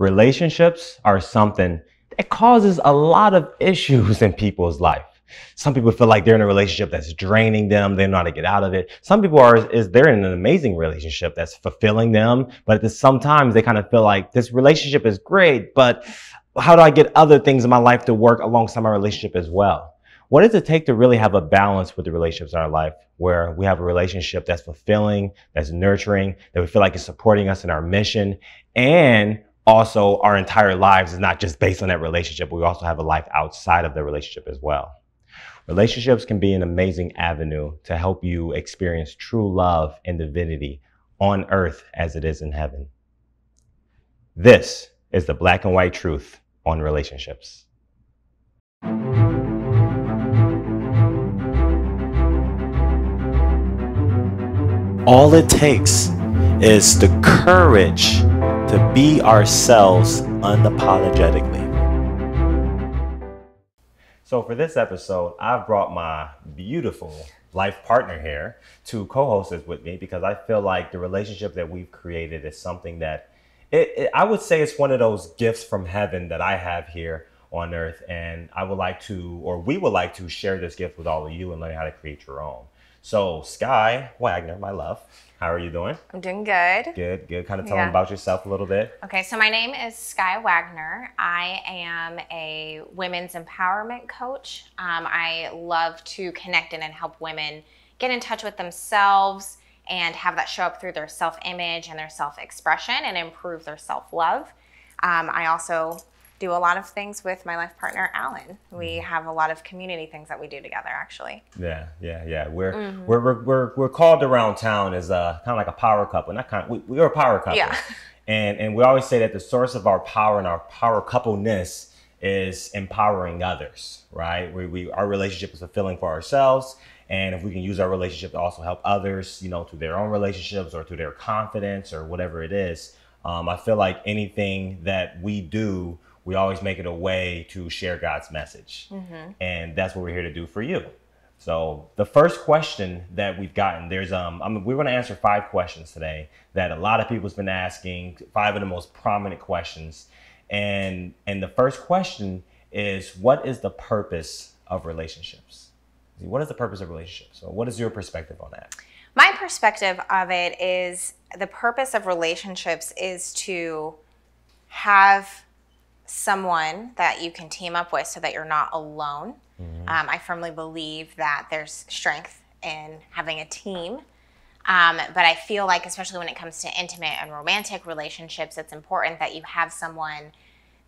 Relationships are something that causes a lot of issues in people's life. Some people feel like they're in a relationship that's draining them. They don't know how to get out of it. Some people they're in an amazing relationship that's fulfilling them. But sometimes they kind of feel like this relationship is great, but how do I get other things in my life to work alongside my relationship as well? What does it take to really have a balance with the relationships in our life where we have a relationship that's fulfilling, that's nurturing, that we feel like is supporting us in our mission, and also our entire lives is not just based on that relationship. We also have a life outside of the relationship as well. Relationships can be an amazing avenue to help you experience true love and divinity on earth as it is in heaven. This is the black and white truth on relationships. All it takes is the courage to be ourselves unapologetically. So for this episode, I've brought my beautiful life partner here to co-host this with me because I feel like the relationship that we've created is something that I would say it's one of those gifts from heaven that I have here on earth. And I would like to, or we would like to share this gift with all of you and learn how to create your own. So Sky Wagner, my love, how are you doing? I'm doing good. Good. Kind of tell them about yourself a little bit. Okay, so my name is Sky Wagner. I am a women's empowerment coach. I love to connect in and help women get in touch with themselves and have that show up through their self-image and their self-expression and improve their self-love. I also do a lot of things with my life partner, Alan. We have a lot of community things that we do together, actually. Yeah. We're called around town as kind of like a power couple. We're a power couple. Yeah. And we always say that the source of our power and our power coupleness is empowering others, right? Our relationship is fulfilling for ourselves. And if we can use our relationship to also help others, through their own relationships or through their confidence or whatever it is, I feel like anything that we do, we always make it a way to share God's message. Mm-hmm. And that's what we're here to do for you. So the first question that we've gotten, we're going to answer 5 questions today that a lot of people's been asking, 5 of the most prominent questions. And the first question is, what is the purpose of relationships? What is the purpose of relationships? So what is your perspective on that? My perspective of it is the purpose of relationships is to have someone that you can team up with so that you're not alone. Mm-hmm. I firmly believe that there's strength in having a team. But I feel like, especially when it comes to intimate and romantic relationships, it's important that you have someone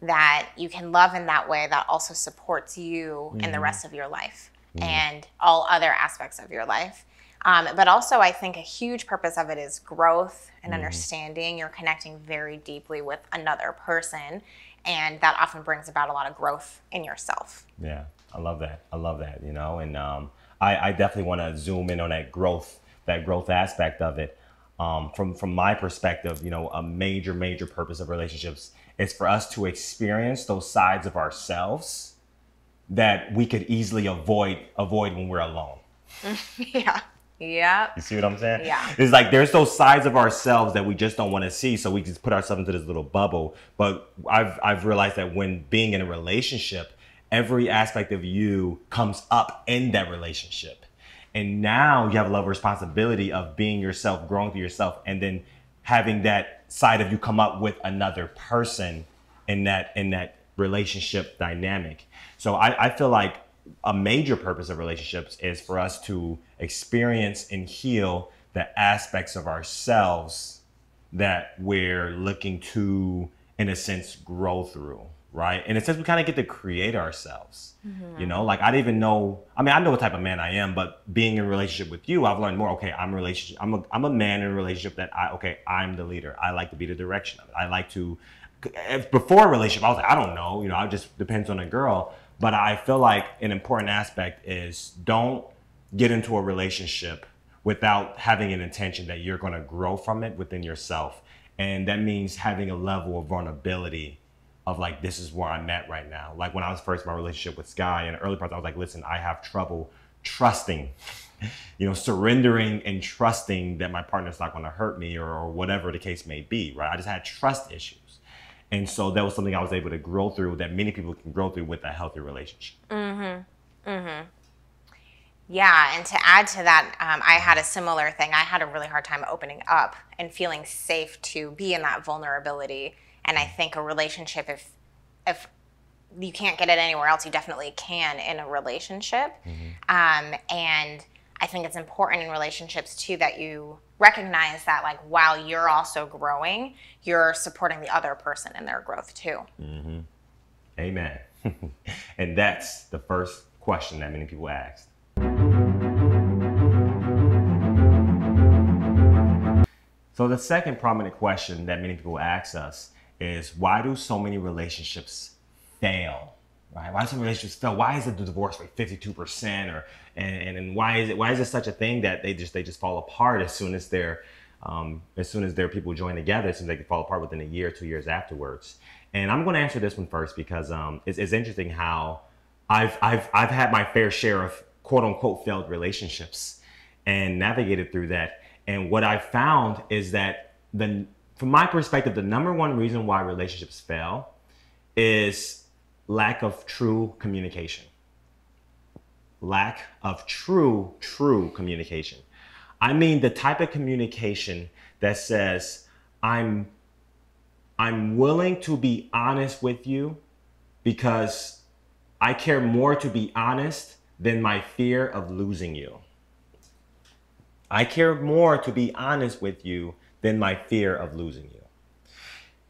that you can love in that way that also supports you in the rest of your life and all other aspects of your life. But also, I think a huge purpose of it is growth and understanding. You're connecting very deeply with another person, and that often brings about a lot of growth in yourself. Yeah, I love that. And I definitely want to zoom in on that growth aspect of it. From my perspective, a major purpose of relationships is for us to experience those sides of ourselves that we could easily avoid when we're alone. Yeah. You see what I'm saying? Yeah. It's like there's those sides of ourselves that we just don't want to see, so we just put ourselves into this little bubble. But I've realized that when being in a relationship, every aspect of you comes up in that relationship. And now you have a level of responsibility of being yourself, growing through yourself, and then having that side of you come up with another person in that relationship dynamic. So I feel like a major purpose of relationships is for us to experience and heal the aspects of ourselves that we're looking to, in a sense, grow through, right? In a sense, we kind of get to create ourselves. Mm-hmm. Like I know what type of man I am, but being in a relationship with you, I've learned more. Okay, I'm a man in a relationship that I'm the leader. I like to be the direction of it. I like to, before a relationship, I was like, I don't know, it just depends on the girl. But I feel like an important aspect is don't get into a relationship without having an intention that you're going to grow from it within yourself. And that means having a level of vulnerability of like, this is where I'm at right now. Like when I was first in my relationship with Sky, in the early parts, I was like, listen, I have trouble trusting, surrendering and trusting that my partner's not going to hurt me or whatever the case may be, right? I just had trust issues. And so that was something I was able to grow through, that many people can grow through with a healthy relationship. Yeah, and to add to that, I had a similar thing. I had a really hard time opening up and feeling safe to be in that vulnerability. And I think a relationship, if you can't get it anywhere else, you definitely can in a relationship. And I think it's important in relationships too that you recognize that, like, while you're also growing, you're supporting the other person in their growth too. Amen. And that's the first question that many people asked. So the second prominent question that many people ask us is, why do so many relationships fail? Right? Why do some relationships fail? Why is the divorce rate 52%? Or and why is it such a thing that they just fall apart as soon as their people join together, as soon as they can fall apart within a year, 2 years afterwards? And I'm going to answer this one first because it's interesting how I've had my fair share of quote unquote failed relationships and navigated through that. And what I found is that from my perspective, the number one reason why relationships fail is lack of true communication. Lack of true communication. I mean, the type of communication that says, I'm willing to be honest with you because I care more to be honest than my fear of losing you. I care more to be honest with you than my fear of losing you.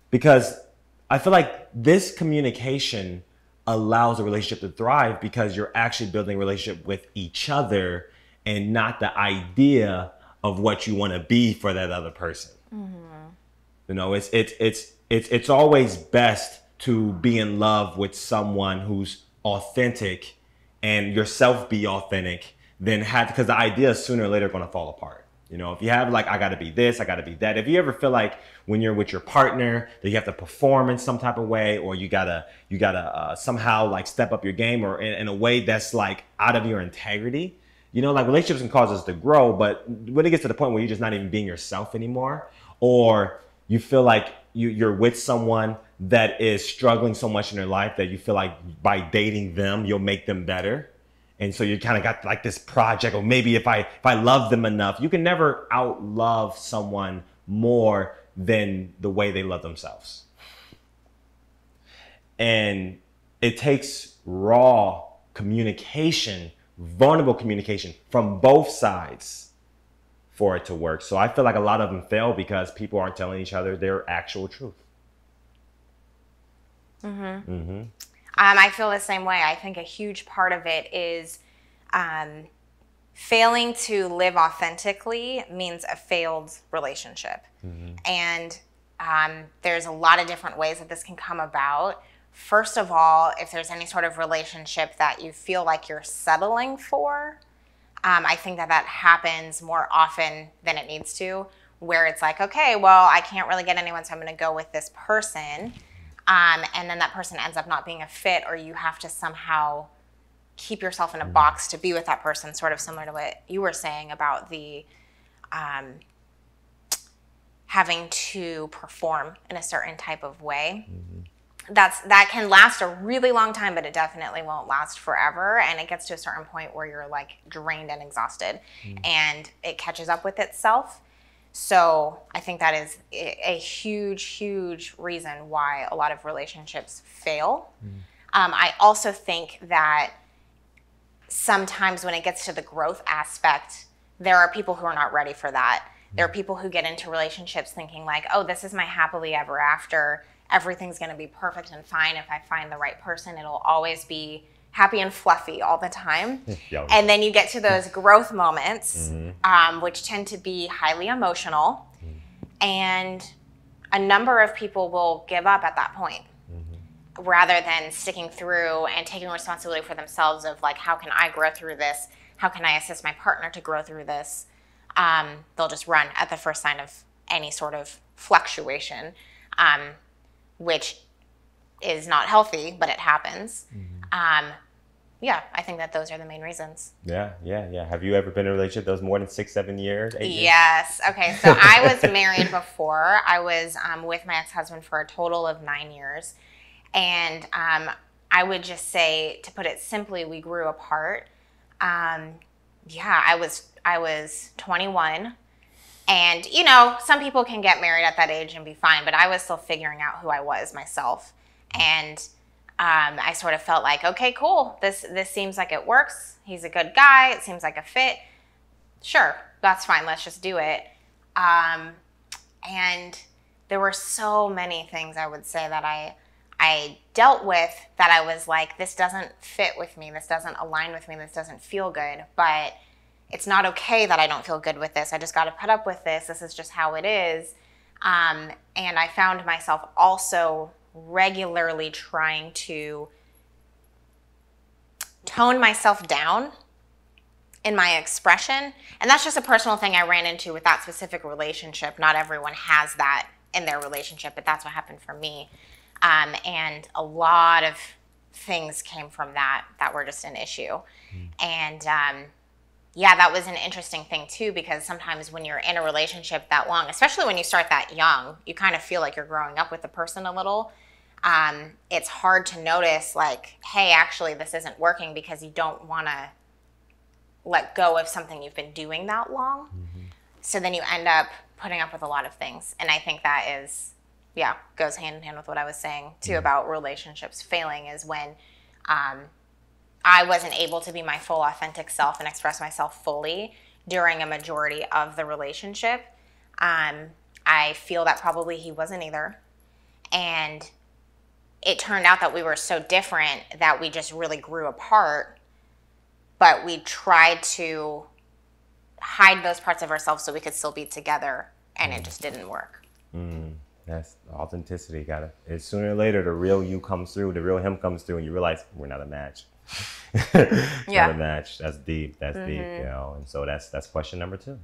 Because I feel like this communication allows a relationship to thrive because you're actually building a relationship with each other and not the idea of what you want to be for that other person. You know, it's always best to be in love with someone who's authentic and yourself be authentic than because the idea is sooner or later going to fall apart. You know, if you have like, I got to be this, I got to be that. If you ever feel like when you're with your partner that you have to perform in some type of way, or you gotta somehow like step up your game, or in a way that's like out of your integrity, you know, like relationships can cause us to grow, but when it gets to the point where you're just not even being yourself anymore, or you feel like you're with someone that is struggling so much in their life that you feel like by dating them, you'll make them better. And so you kind of got like this project, or maybe if I love them enough, you can never outlove someone more than the way they love themselves. And it takes raw communication, vulnerable communication from both sides for it to work. So I feel like a lot of them fail because people aren't telling each other their actual truth. I feel the same way. I think a huge part of it is failing to live authentically means a failed relationship. And there's a lot of different ways that this can come about. First of all, if there's any sort of relationship that you feel like you're settling for, I think that happens more often than it needs to, where it's like, okay, well, I can't really get anyone, so I'm going to go with this person. And then that person ends up not being a fit, or you have to somehow keep yourself in a box to be with that person, sort of similar to what you were saying about the having to perform in a certain type of way. That can last a really long time, but it definitely won't last forever. And it gets to a certain point where you're like drained and exhausted, and it catches up with itself. So I think that is a huge reason why a lot of relationships fail. I also think that sometimes when it gets to the growth aspect, there are people who are not ready for that. There are people who get into relationships thinking like, oh, this is my happily ever after. Everything's going to be perfect and fine. If I find the right person, it'll always be happy and fluffy all the time. And then you get to those growth moments, which tend to be highly emotional. And a number of people will give up at that point rather than sticking through and taking responsibility for themselves of like, how can I grow through this? How can I assist my partner to grow through this? They'll just run at the first sign of any sort of fluctuation, which is not healthy, but it happens. yeah, I think that those are the main reasons. Yeah. Have you ever been in a relationship that was more than 6, 7 years, 8 years? Yes. Okay. So I was married before. I was with my ex-husband for a total of 9 years. And I would just say, to put it simply, we grew apart. Yeah, I was 21. And, you know, some people can get married at that age and be fine, but I was still figuring out who I was myself. And I sort of felt like, okay, cool. This seems like it works. He's a good guy. It seems like a fit. Sure, that's fine. Let's just do it. And there were so many things I would say that I dealt with that I was like, this doesn't fit with me. This doesn't align with me. This doesn't feel good. But it's not okay that I don't feel good with this. I just got to put up with this. This is just how it is. And I found myself also regularly trying to tone myself down in my expression. And that's just a personal thing I ran into with that specific relationship. Not everyone has that in their relationship, but that's what happened for me. And a lot of things came from that were just an issue. And yeah, that was an interesting thing too, because sometimes when you're in a relationship that long, especially when you start that young, you kind of feel like you're growing up with the person a little. It's hard to notice like, hey, actually this isn't working, because you don't want to let go of something you've been doing that long. So then you end up putting up with a lot of things. And I think that is, yeah, goes hand in hand with what I was saying too about relationships failing, is when I wasn't able to be my full authentic self and express myself fully during a majority of the relationship. I feel that probably he wasn't either. And it turned out that we were so different that we just really grew apart, but we tried to hide those parts of ourselves so we could still be together, and it just didn't work. That's authenticity. Sooner or later, the real you comes through, the real him comes through, and you realize we're not a match. Not a match. That's deep. That's deep, you know. And so that's question number 2.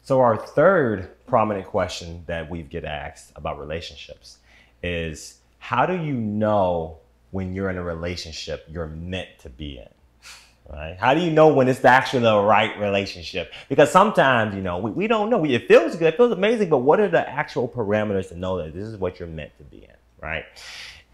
So our third prominent question that we get asked about relationships is, how do you know when you're in a relationship you're meant to be in? Right? How do you know when it's actually the right relationship? Because sometimes, you know, we don't know. It feels good, it feels amazing, but what are the actual parameters to know that this is what you're meant to be in, right?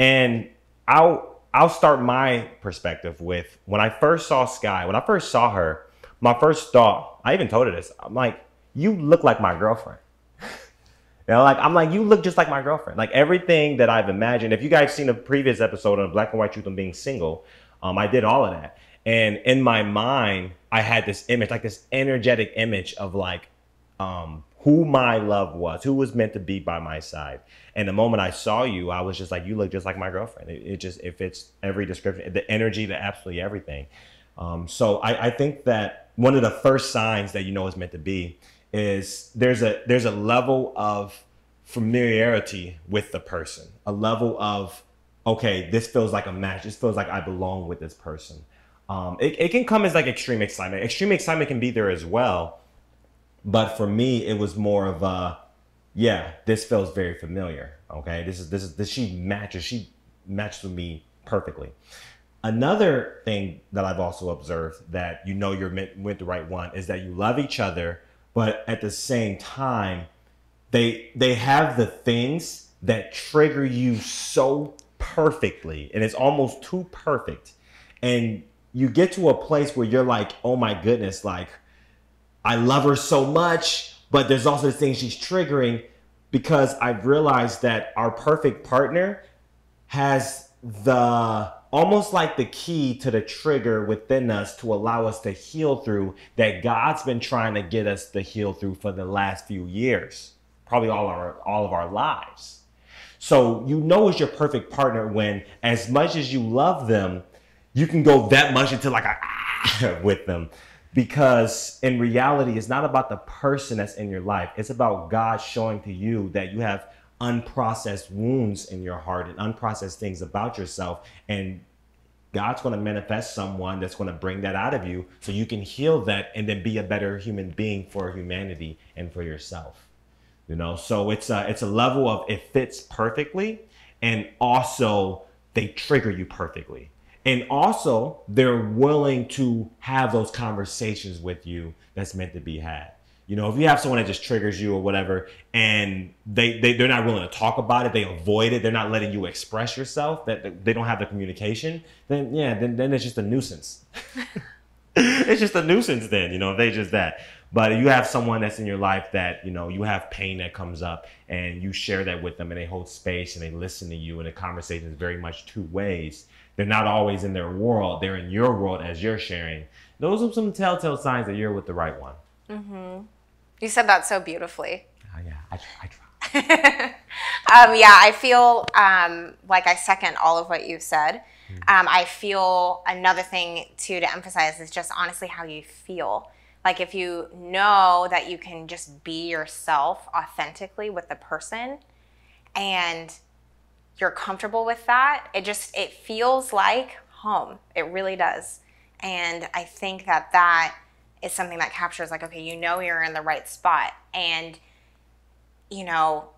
And I'll start my perspective with when I first saw Sky. When I first saw her, my first thought, I even told her this, I'm like, you look like my girlfriend. You know, I'm like, you look just like my girlfriend. Like everything that I've imagined. If you guys seen a previous episode on Black and White Truth on Being Single, I did all of that. And in my mind, I had this image, like this energetic image of like who my love was, who was meant to be by my side. And the moment I saw you, I was just like, you look just like my girlfriend. It fits every description, the energy, the absolutely everything. So I think that one of the first signs that you know is meant to be is there's a level of familiarity with the person, a level of, okay, this feels like a match. This feels like I belong with this person. It can come as like extreme excitement. Extreme excitement can be there as well. But for me, it was more of a, yeah, this feels very familiar. Okay, she matches with me perfectly. Another thing that I've also observed that you know you're with the right one is that you love each other, but at the same time, they have the things that trigger you so perfectly, and it's almost too perfect. And you get to a place where you're like, oh my goodness, like I love her so much, but there's also this thing she's triggering, because I've realized that our perfect partner has almost like the key to the trigger within us to allow us to heal through, that God's been trying to get us to heal through for the last few years, probably all of our lives. So you know it's your perfect partner when, as much as you love them, you can go that much into like with them. Because in reality, it's not about the person that's in your life. It's about God showing to you that you have unprocessed wounds in your heart and unprocessed things about yourself. And God's going to manifest someone that's going to bring that out of you so you can heal that and then be a better human being for humanity and for yourself. You know, so it's a level of it fits perfectly, and also they trigger you perfectly. And also they're willing to have those conversations with you that's meant to be had. You know, if you have someone that just triggers you or whatever, and they're not willing to talk about it, they avoid it, they're not letting you express yourself, that they don't have the communication, then yeah, then it's just a nuisance. It's just a nuisance then, you know, if they just that. But you have someone that's in your life that, you know, you have pain that comes up and you share that with them and they hold space and they listen to you and the conversation is very much two ways. They're not always in their world. They're in your world as you're sharing. Those are some telltale signs that you're with the right one. Mm-hmm. You said that so beautifully. Oh, yeah, I try. Yeah, I feel like I second all of what you said. I feel another thing too to emphasize is just honestly how you feel. Like if you know that you can just be yourself authentically with the person and you're comfortable with that, it feels like home. It really does. And I think that is something that captures like, okay, you know you're in the right spot. And, you know,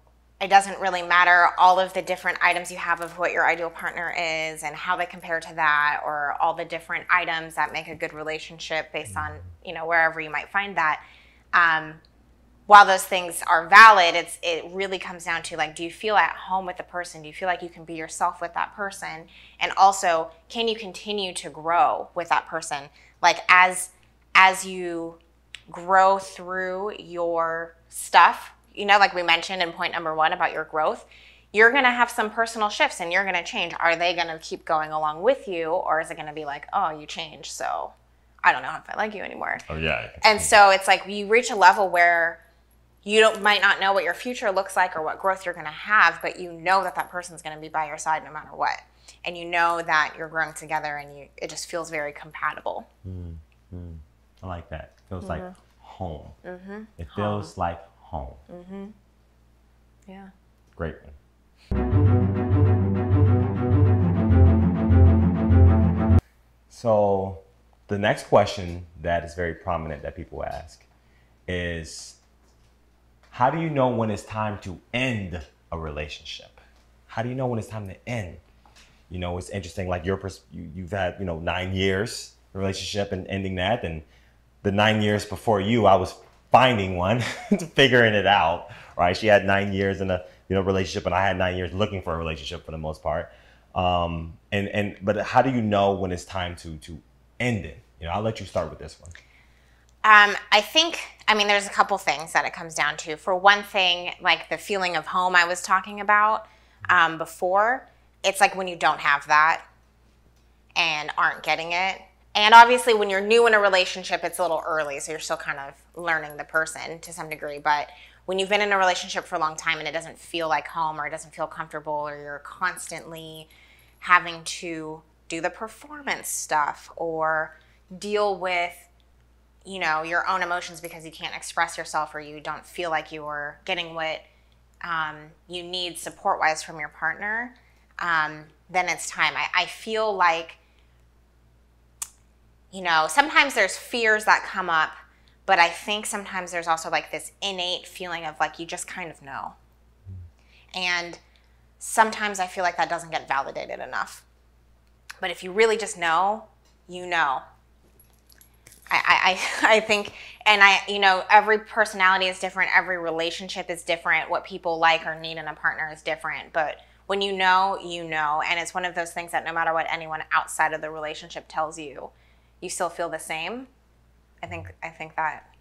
it doesn't really matter all of the different items you have of what your ideal partner is and how they compare to that, or all the different items that make a good relationship based on, you know, wherever you might find that. While those things are valid, it really comes down to like, do you feel at home with the person? Do you feel like you can be yourself with that person? And also, can you continue to grow with that person? Like as you grow through your stuff, you know, like we mentioned in point number 1 about your growth, you're going to have some personal shifts and you're going to change. Are they going to keep going along with you, or is it going to be like, oh, you changed, so I don't know if I like you anymore? Oh, yeah. And so it's like you reach a level where you might not know what your future looks like or what growth you're going to have, but you know that person's going to be by your side no matter what. And you know that you're growing together and it just feels very compatible. Mm-hmm. I like that. It feels like home. Mm-hmm. It feels like home. Mm-hmm. Yeah. Great one. So the next question that is very prominent that people ask is, how do you know when it's time to end a relationship? How do you know when it's time to end? You know, it's interesting, like you've had, 9 years relationship and ending that, and the 9 years before you, I was finding one, figuring it out, right? She had 9 years in a relationship, and I had 9 years looking for a relationship for the most part. But how do you know when it's time to end it? I'll let you start with this one. I mean, there's a couple things that it comes down to. For one thing, like the feeling of home I was talking about before, it's like when you don't have that and aren't getting it. And obviously when you're new in a relationship, it's a little early, so you're still kind of learning the person to some degree. But when you've been in a relationship for a long time and it doesn't feel like home, or it doesn't feel comfortable, or you're constantly having to do the performance stuff or deal with your own emotions because you can't express yourself, or you don't feel like you're getting what you need support-wise from your partner, then it's time. I feel like, sometimes there's fears that come up, but I think sometimes there's also like this innate feeling of like you just kind of know. And sometimes I feel like that doesn't get validated enough. But if you really just know, you know. I think, and every personality is different, every relationship is different, what people like or need in a partner is different, but when you know, and it's one of those things that no matter what anyone outside of the relationship tells you, you still feel the same. I think that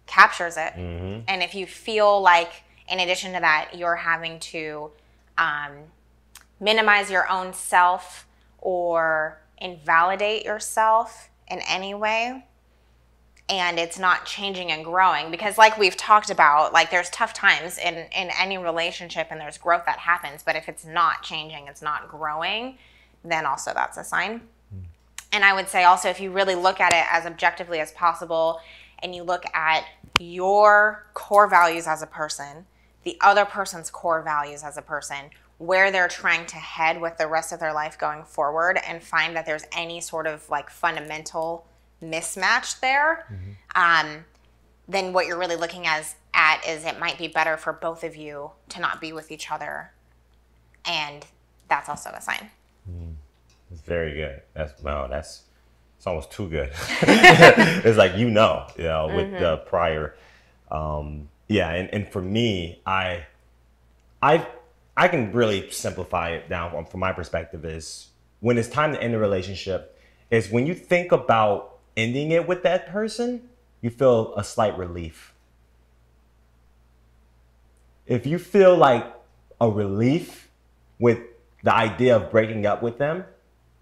captures it. Mm-hmm. And if you feel like, in addition to that, you're having to minimize your own self or invalidate yourself in any way, and it's not changing and growing, because like we've talked about, like there's tough times in any relationship and there's growth that happens, but if it's not changing, it's not growing, then also that's a sign. And I would say also, if you really look at it as objectively as possible and you look at your core values as a person, the other person's core values as a person, where they're trying to head with the rest of their life going forward, and find that there's any sort of like fundamental mismatch there, then what you're really looking at is it might be better for both of you to not be with each other. And that's also a sign. It's very good. That's it's almost too good. It's like, with the prior. And for me, I can really simplify it down from my perspective is when it's time to end the relationship is when you think about ending it with that person, you feel a slight relief. If you feel like a relief with the idea of breaking up with them,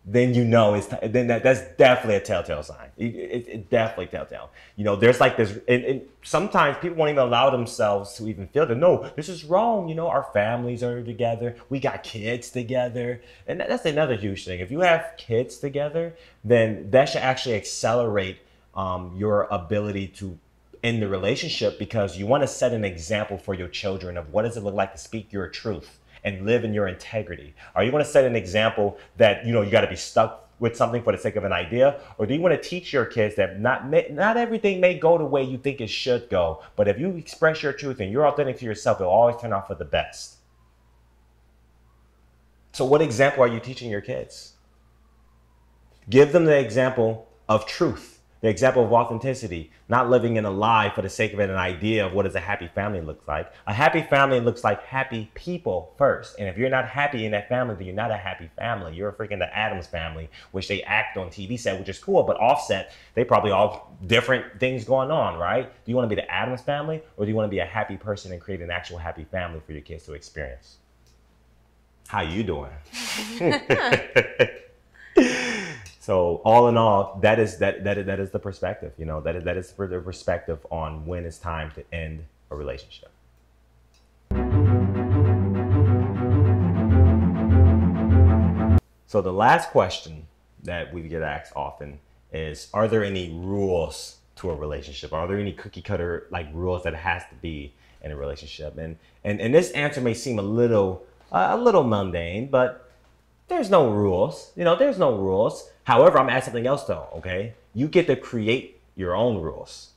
then that's definitely a telltale sign. It's definitely telltale. There's like this, and sometimes people won't even allow themselves to even feel that, no, this is wrong. Our families are together. We got kids together. And that's another huge thing. If you have kids together, then that should actually accelerate your ability to end the relationship, because you want to set an example for your children of what does it look like to speak your truth and live in your integrity. Are you going to set an example that, you got to be stuck with something for the sake of an idea? Or do you want to teach your kids that not everything may go the way you think it should go, but if you express your truth and you're authentic to yourself, it'll always turn out for the best? So what example are you teaching your kids? Give them the example of truth, the example of authenticity, not living in a lie for the sake of an idea of what does a happy family look like. A happy family looks like happy people first. And if you're not happy in that family, then you're not a happy family. You're a freaking the Addams family, which they act on TV set, which is cool, but offset, they probably all different things going on, right? Do you want to be the Addams family, or do you want to be a happy person and create an actual happy family for your kids to experience? How you doing? So all in all, that is the perspective. That is the perspective on when it's time to end a relationship. So the last question that we get asked often is, are there any rules to a relationship? Are there any cookie cutter like rules that has to be in a relationship? And this answer may seem a little mundane, but there's no rules. There's no rules. However, I'm asking something else though, okay? You get to create your own rules.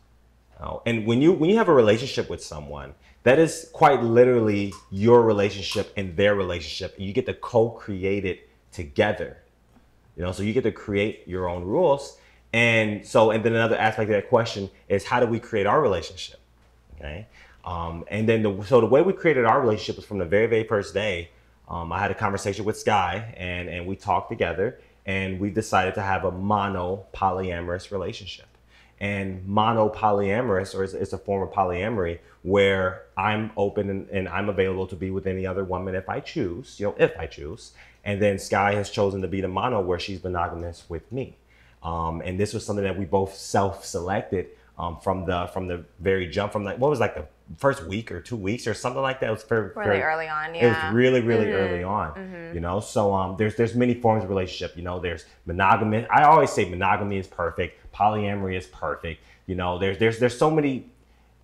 And when you have a relationship with someone, that is quite literally your relationship and their relationship. And you get to co-create it together. So you get to create your own rules. And then another aspect of that question is, how do we create our relationship? Okay. And then the way we created our relationship was from the very, very first day. I had a conversation with Sky and we talked together, and we decided to have a mono polyamorous relationship. And mono polyamorous, or it's a form of polyamory where I'm open and I'm available to be with any other woman if I choose, if I choose. And then Sky has chosen to be the mono where she's monogamous with me. And this was something that we both self-selected from the very jump, from the first week or 2 weeks or something like that. It was very early on. Yeah. It was really, really early on, So there's many forms of relationship. There's monogamy. I always say monogamy is perfect. Polyamory is perfect. There's so many.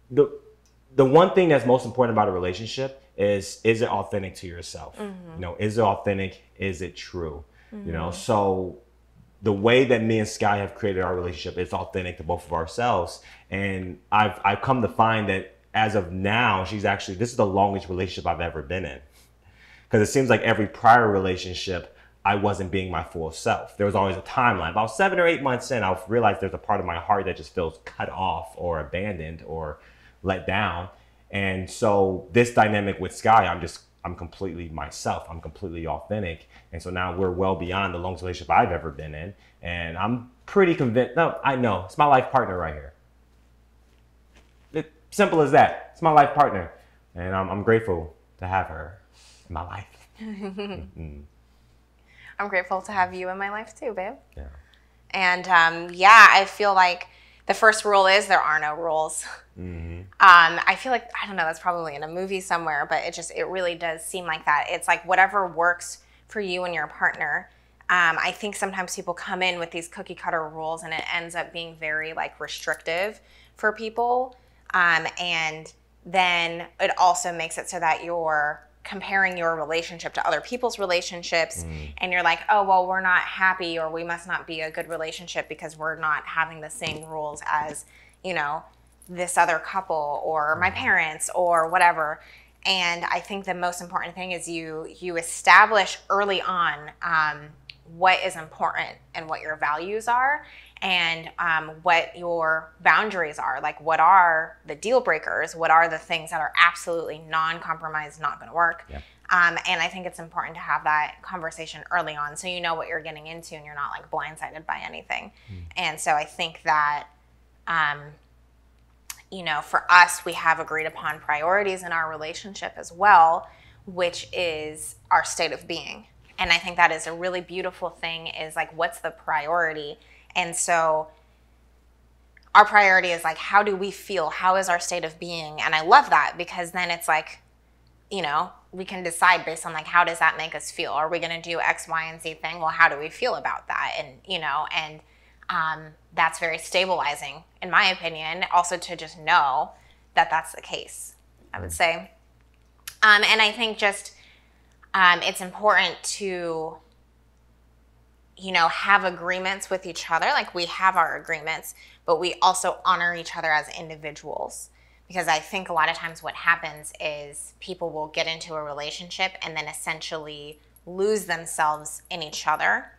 The one thing that's most important about a relationship is it authentic to yourself? Is it authentic? Is it true? So the way that me and Sky have created our relationship is authentic to both of ourselves. And I've come to find that as of now, this is the longest relationship I've ever been in. Because it seems like every prior relationship, I wasn't being my full self. There was always a timeline. About 7 or 8 months in, I realized there's a part of my heart that just feels cut off or abandoned or let down. And so this dynamic with Sky, I'm completely myself. I'm completely authentic. And so now we're well beyond the longest relationship I've ever been in. And I'm pretty convinced. No, I know. It's my life partner right here. Simple as that. It's my life partner. And I'm grateful to have her in my life. I'm grateful to have you in my life too, babe. Yeah. And I feel like the first rule is there are no rules. I feel like, I don't know, that's probably in a movie somewhere, but it really does seem like that. It's like whatever works for you and your partner. I think sometimes people come in with these cookie cutter rules and it ends up being very like restrictive for people. And then it also makes it so that you're comparing your relationship to other people's relationships and you're like, oh, well, we're not happy, or we must not be a good relationship because we're not having the same rules as, this other couple or my parents or whatever. And I think the most important thing is you establish early on what is important and what your values are, and what your boundaries are. Like, what are the deal breakers? What are the things that are absolutely non-compromise, not going to work? Yeah. And I think it's important to have that conversation early on, so you know what you're getting into and you're not like blindsided by anything. And so I think that, you know, for us, we have agreed upon priorities in our relationship as well, which is our state of being. And I think that is a really beautiful thing, is like, what's the priority? And so our priority is like, how do we feel? How is our state of being? And I love that, because then it's like, you know, we can decide based on like, how does that make us feel? Are we going to do X, Y, and Z thing? Well, how do we feel about that? And, you know, and that's very stabilizing, in my opinion, also to just know that that's the case, I would say. And I think just it's important to, you know, have agreements with each other. Like, we have our agreements, but we also honor each other as individuals. Because I think a lot of times what happens is people will get into a relationship and then essentially lose themselves in each other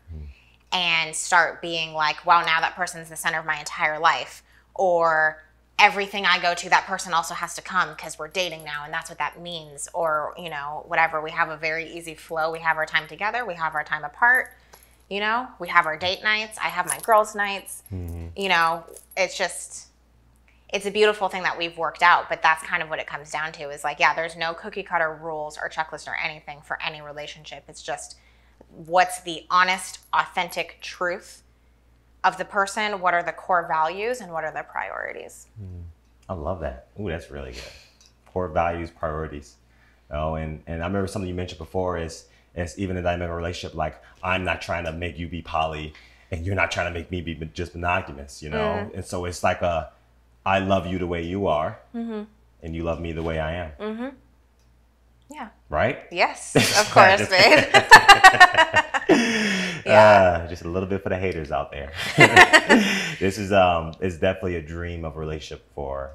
and start being like, wow, now that person's the center of my entire life. Or everything I go to, that person also has to come because we're dating now, and that's what that means. Or, you know, whatever. We have a very easy flow. We have our time together. We have our time apart. You know, we have our date nights. I have my girls' nights. You know, it's just, it's a beautiful thing that we've worked out. But that's kind of what it comes down to, is like, yeah, there's no cookie cutter rules or checklist or anything for any relationship. It's just, what's the honest, authentic truth of the person? What are the core values, and what are the priorities? I love that. Ooh, that's really good. Core values, priorities. Oh, and I remember something you mentioned before is even in a dynamic relationship, like, I'm not trying to make you be poly and you're not trying to make me be just monogamous, you know? And so it's like I love you the way you are, and you love me the way I am. Yeah. Right? Yes, of course, babe. Just a little bit for the haters out there. This is definitely a dream of a relationship for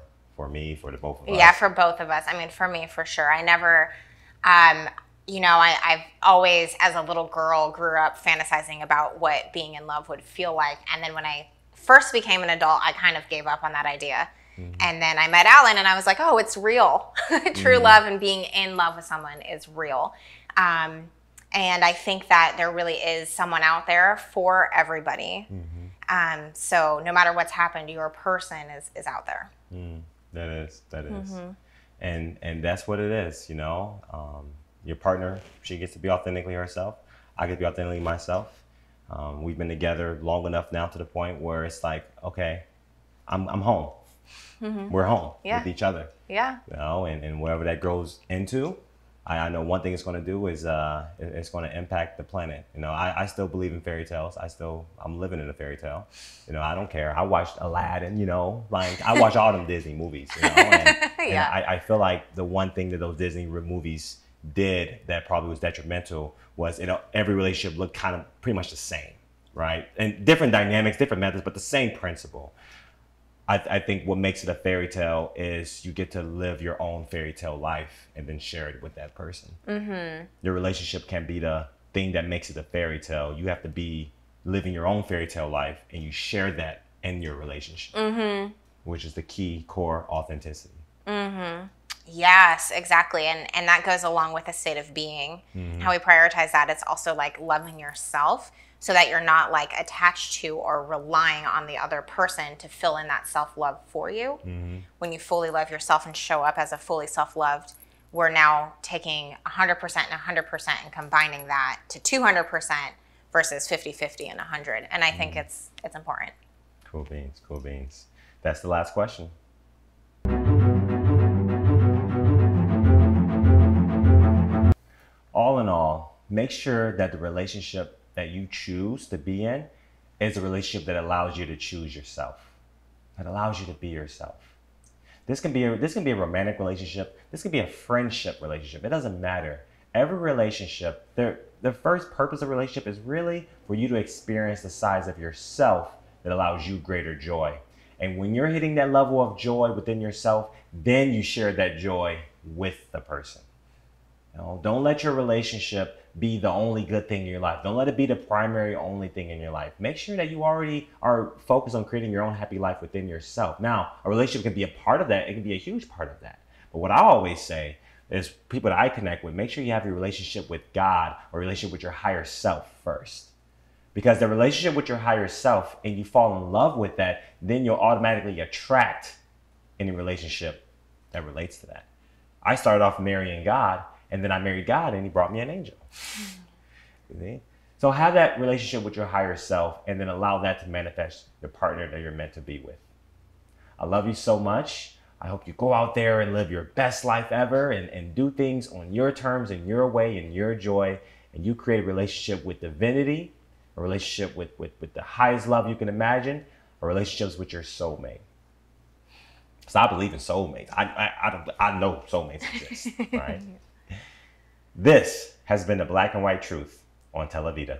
me, for the both of us. Yeah, for both of us. I mean, for me, for sure. I never, you know, I've always, as a little girl, grew up fantasizing about what being in love would feel like. And then when I first became an adult, I kind of gave up on that idea. And then I met Alan, and I was like, oh, it's real. True love and being in love with someone is real. And I think that there really is someone out there for everybody. So no matter what's happened, your person is out there. That is. And that's what it is, you know. Your partner, she gets to be authentically herself. I get to be authentically myself. We've been together long enough now to the point where it's like, okay, I'm home. We're home with each other. You know, and whatever that grows into, I know one thing it's going to do is it's going to impact the planet. You know, I still believe in fairy tales. I'm living in a fairy tale. You know, I don't care. I watched Aladdin, you know, like I watch all them Disney movies, you know, and I feel like the one thing that those Disney movies did that probably was detrimental was, you know, every relationship looked kind of pretty much the same, right? And different dynamics, different methods, but the same principle. I think what makes it a fairy tale is you get to live your own fairy tale life and then share it with that person. Your relationship can be the thing that makes it a fairy tale. You have to be living your own fairy tale life, and you share that in your relationship, which is the key core authenticity. Yes, exactly. And that goes along with a state of being. How we prioritize that. It's also like loving yourself, so that you're not like attached to or relying on the other person to fill in that self-love for you. When you fully love yourself and show up as a fully self-loved, we're now taking 100% and 100% and combining that to 200% versus 50-50 and 100. And I think it's important. Cool beans, cool beans. That's the last question. All in all, make sure that the relationship that you choose to be in is a relationship that allows you to choose yourself. That allows you to be yourself. This can be a romantic relationship. This can be a friendship relationship. It doesn't matter. Every relationship, the first purpose of a relationship is really for you to experience the sides of yourself that allows you greater joy. And when you're hitting that level of joy within yourself, then you share that joy with the person. You know, don't let your relationship be the only good thing in your life. Don't let it be the primary only thing in your life. Make sure that you already are focused on creating your own happy life within yourself. Now, a relationship can be a part of that. It can be a huge part of that. But what I always say is people that I connect with, make sure you have your relationship with God or relationship with your higher self first. Because the relationship with your higher self and you fall in love with that, then you'll automatically attract any relationship that relates to that. I started off marrying God, and then I married God and he brought me an angel. See? So have that relationship with your higher self and then allow that to manifest the partner that you're meant to be with. I love you so much. I hope you go out there and live your best life ever and do things on your terms and your way and your joy. And you create a relationship with divinity, a relationship with the highest love you can imagine, or relationships with your soulmate. So I believe in soulmates. I know soulmates exist, right? This has been the Black and White Truth on Televida.